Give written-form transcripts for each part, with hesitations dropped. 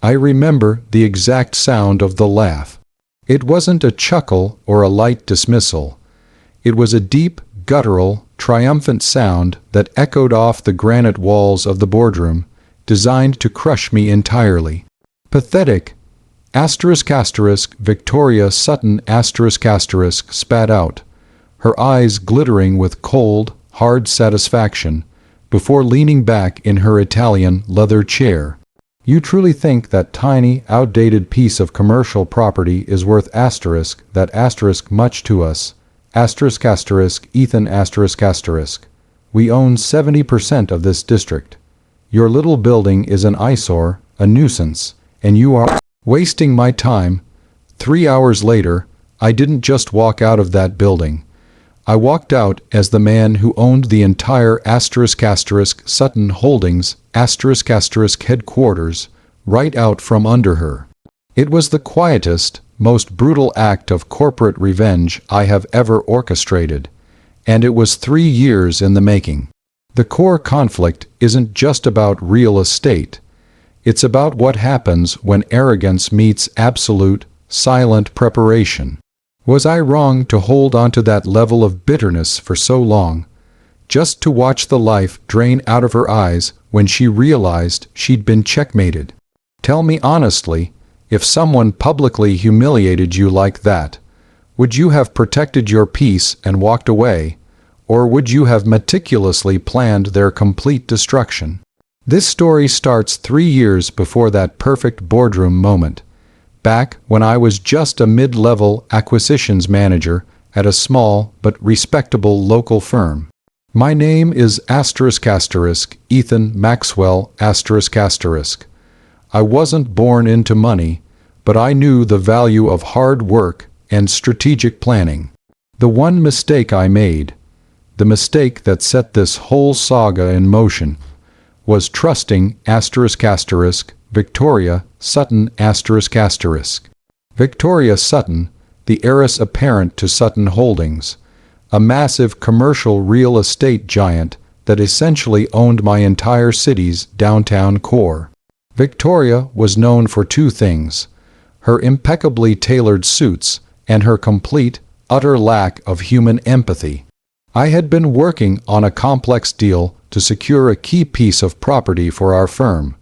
I remember the exact sound of the laugh. It wasn't a chuckle or a light dismissal. It was a deep, guttural, triumphant sound that echoed off the granite walls of the boardroom, designed to crush me entirely. Pathetic! Victoria Sutton spat out, her eyes glittering with cold, hard satisfaction, before leaning back in her Italian leather chair. You truly think that tiny, outdated piece of commercial property is worth that much to us? Ethan **. We own 70% of this district. Your little building is an eyesore, a nuisance, and you are wasting my time. 3 hours later, I didn't just walk out of that building. I walked out as the man who owned the entire Sutton Holdings headquarters, right out from under her. It was the quietest, most brutal act of corporate revenge I have ever orchestrated, and it was 3 years in the making. The core conflict isn't just about real estate. It's about what happens when arrogance meets absolute, silent preparation. Was I wrong to hold onto that level of bitterness for so long, just to watch the life drain out of her eyes when she realized she'd been checkmated? Tell me honestly, if someone publicly humiliated you like that, would you have protected your peace and walked away, or would you have meticulously planned their complete destruction? This story starts 3 years before that perfect boardroom moment, back when I was just a mid-level acquisitions manager at a small but respectable local firm. My name is Ethan Maxwell **. I wasn't born into money, but I knew the value of hard work and strategic planning. The one mistake I made, the mistake that set this whole saga in motion, was trusting Victoria Sutton Victoria Sutton, the heiress apparent to Sutton Holdings, a massive commercial real estate giant that essentially owned my entire city's downtown core. Victoria was known for 2 things: her impeccably tailored suits and her complete, utter lack of human empathy. I had been working on a complex deal to secure a key piece of property for our firm,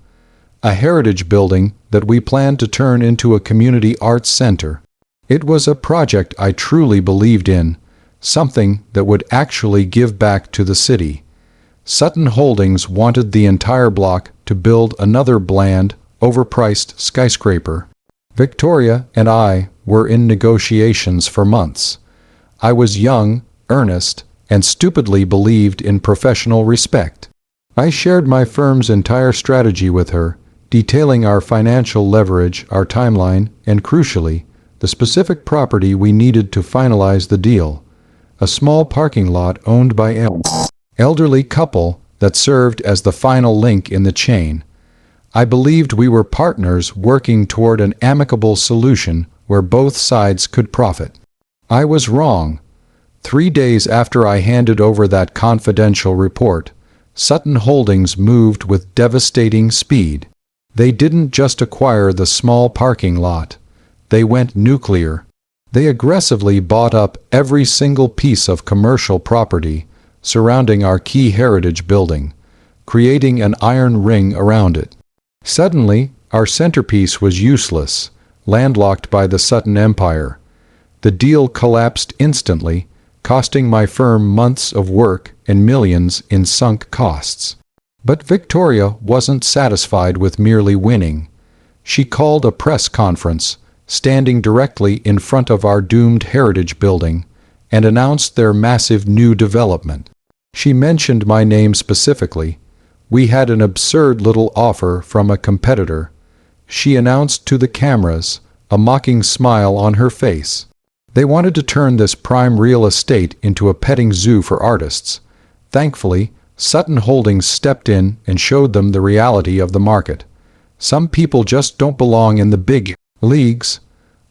a heritage building that we planned to turn into a community arts center. It was a project I truly believed in, something that would actually give back to the city. Sutton Holdings wanted the entire block to build another bland, overpriced skyscraper. Victoria and I were in negotiations for months. I was young, earnest, and stupidly believed in professional respect. I shared my firm's entire strategy with her, detailing our financial leverage, our timeline, and crucially, the specific property we needed to finalize the deal, a small parking lot owned by an elderly couple that served as the final link in the chain. I believed we were partners working toward an amicable solution where both sides could profit. I was wrong. 3 days after I handed over that confidential report, Sutton Holdings moved with devastating speed. They didn't just acquire the small parking lot. They went nuclear. They aggressively bought up every single piece of commercial property surrounding our key heritage building, creating an iron ring around it. Suddenly, our centerpiece was useless, landlocked by the Sutton Empire. The deal collapsed instantly, costing my firm months of work and millions in sunk costs. But Victoria wasn't satisfied with merely winning. She called a press conference, standing directly in front of our doomed heritage building, and announced their massive new development. She mentioned my name specifically. We had an absurd little offer from a competitor. She announced to the cameras, a mocking smile on her face. They wanted to turn this prime real estate into a petting zoo for artists. Thankfully, Sutton Holdings stepped in and showed them the reality of the market. Some people just don't belong in the big leagues.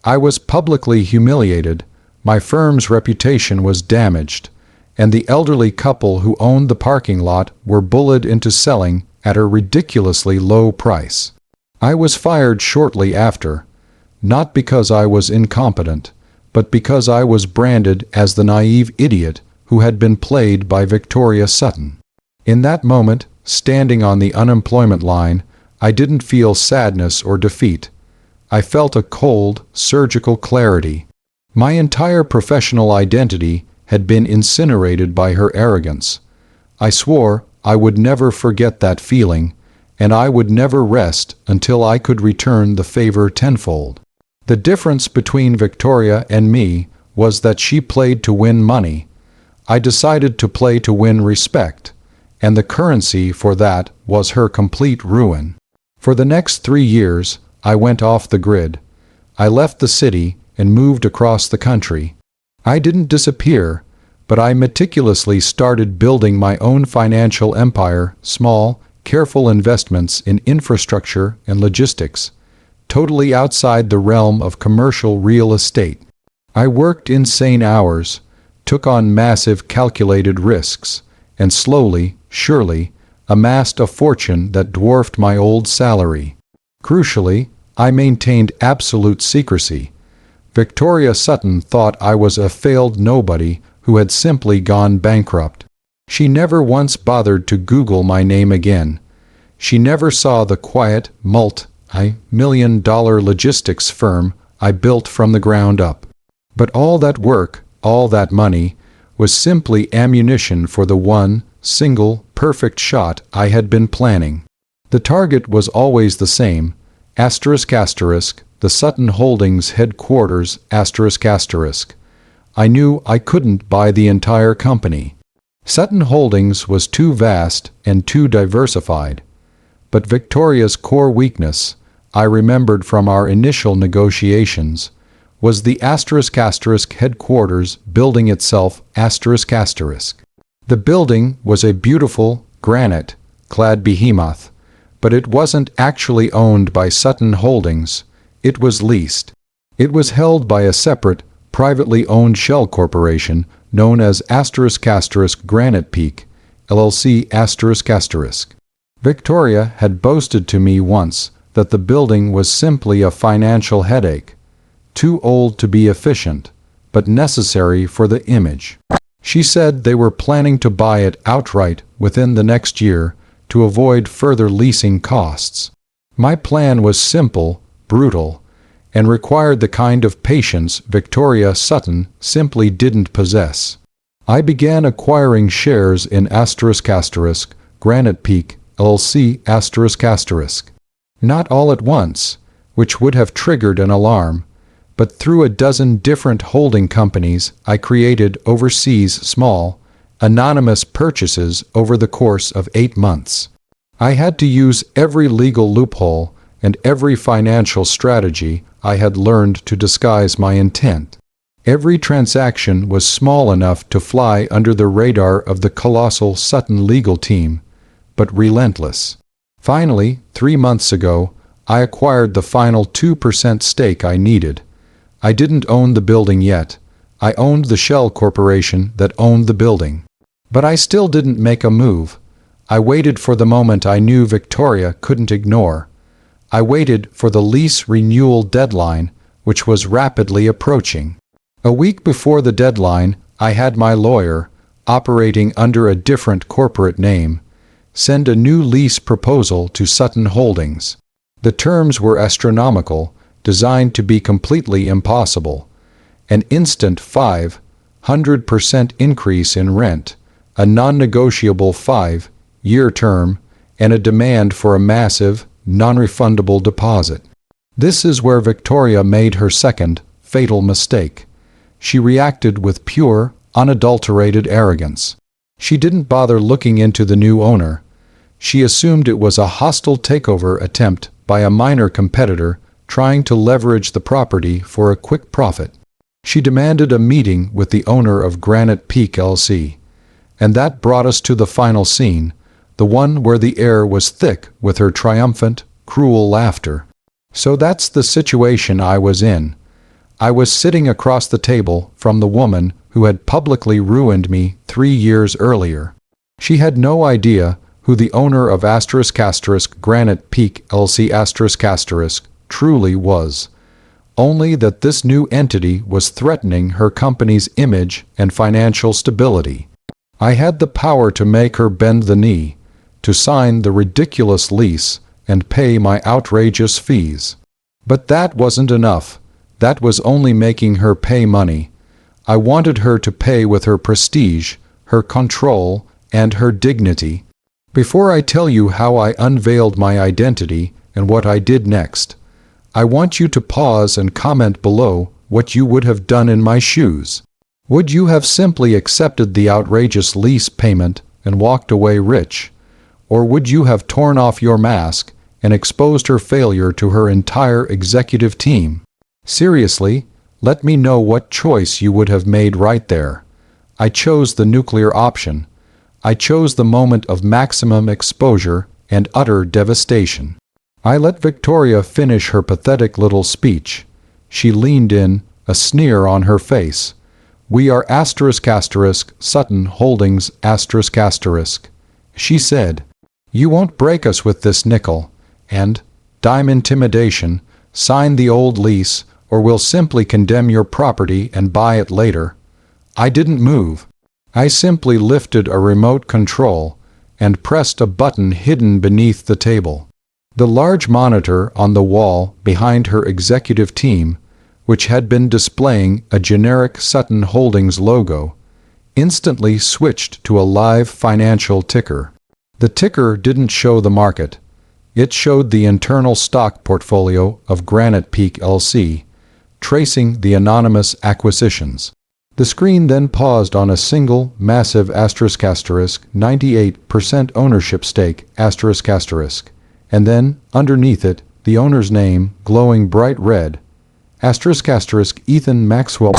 I was publicly humiliated, my firm's reputation was damaged, and the elderly couple who owned the parking lot were bullied into selling at a ridiculously low price. I was fired shortly after, not because I was incompetent, but because I was branded as the naive idiot who had been played by Victoria Sutton. In that moment, standing on the unemployment line, I didn't feel sadness or defeat. I felt a cold, surgical clarity. My entire professional identity had been incinerated by her arrogance. I swore I would never forget that feeling, and I would never rest until I could return the favor tenfold. The difference between Victoria and me was that she played to win money. I decided to play to win respect, and the currency for that was her complete ruin. For the next 3 years, I went off the grid. I left the city and moved across the country. I didn't disappear, but I meticulously started building my own financial empire, small, careful investments in infrastructure and logistics, totally outside the realm of commercial real estate. I worked insane hours, took on massive calculated risks, and slowly, surely, amassed a fortune that dwarfed my old salary. Crucially, I maintained absolute secrecy. Victoria Sutton thought I was a failed nobody who had simply gone bankrupt. She never once bothered to Google my name again. She never saw the quiet, multi-million-dollar logistics firm I built from the ground up. But all that work, all that money, was simply ammunition for the one, single, perfect shot I had been planning. The target was always the same, **, the Sutton Holdings headquarters, **. I knew I couldn't buy the entire company. Sutton Holdings was too vast and too diversified. But Victoria's core weakness, I remembered from our initial negotiations, was the ** headquarters building itself **. The building was a beautiful, granite-clad behemoth, but it wasn't actually owned by Sutton Holdings. It was leased. It was held by a separate, privately owned shell corporation known as ** Granite Peak, LLC **. Victoria had boasted to me once that the building was simply a financial headache, too old to be efficient, but necessary for the image. She said they were planning to buy it outright within the next year to avoid further leasing costs. My plan was simple, brutal, and required the kind of patience Victoria Sutton simply didn't possess. I began acquiring shares in ** Granite Peak, LLC **. Not all at once, which would have triggered an alarm, but through a dozen different holding companies I created overseas small, anonymous purchases over the course of 8 months. I had to use every legal loophole and every financial strategy I had learned to disguise my intent. Every transaction was small enough to fly under the radar of the colossal Sutton legal team, but relentless. Finally, 3 months ago, I acquired the final 2% stake I needed. I didn't own the building yet. I owned the shell corporation that owned the building. But I still didn't make a move. I waited for the moment I knew Victoria couldn't ignore. I waited for the lease renewal deadline, which was rapidly approaching. A week before the deadline, I had my lawyer, operating under a different corporate name, send a new lease proposal to Sutton Holdings. The terms were astronomical, designed to be completely impossible. An instant 500% increase in rent, a non-negotiable 5-year term, and a demand for a massive, non-refundable deposit. This is where Victoria made her second, fatal mistake. She reacted with pure, unadulterated arrogance. She didn't bother looking into the new owner. She assumed it was a hostile takeover attempt by a minor competitor trying to leverage the property for a quick profit. She demanded a meeting with the owner of Granite Peak LC. And that brought us to the final scene, the one where the air was thick with her triumphant, cruel laughter. So that's the situation I was in. I was sitting across the table from the woman who had publicly ruined me 3 years earlier. She had no idea who the owner of ** Granite Peak LC ** truly was. Only that this new entity was threatening her company's image and financial stability. I had the power to make her bend the knee, to sign the ridiculous lease, and pay my outrageous fees. But that wasn't enough. That was only making her pay money. I wanted her to pay with her prestige, her control, and her dignity. Before I tell you how I unveiled my identity and what I did next, I want you to pause and comment below what you would have done in my shoes. Would you have simply accepted the outrageous lease payment and walked away rich? Or would you have torn off your mask and exposed her failure to her entire executive team? Seriously, let me know what choice you would have made right there. I chose the nuclear option. I chose the moment of maximum exposure and utter devastation. I let Victoria finish her pathetic little speech. She leaned in, a sneer on her face. "We are ** Sutton Holdings *." She said. "You won't break us with this nickel, and, dime intimidation, sign the old lease, or we'll simply condemn your property and buy it later." I didn't move. I simply lifted a remote control and pressed a button hidden beneath the table. The large monitor on the wall behind her executive team, which had been displaying a generic Sutton Holdings logo, instantly switched to a live financial ticker. The ticker didn't show the market. It showed the internal stock portfolio of Granite Peak LC, tracing the anonymous acquisitions. The screen then paused on a single, massive ** 98% ownership stake **, and then, underneath it, the owner's name, glowing bright red, ** Ethan Maxwell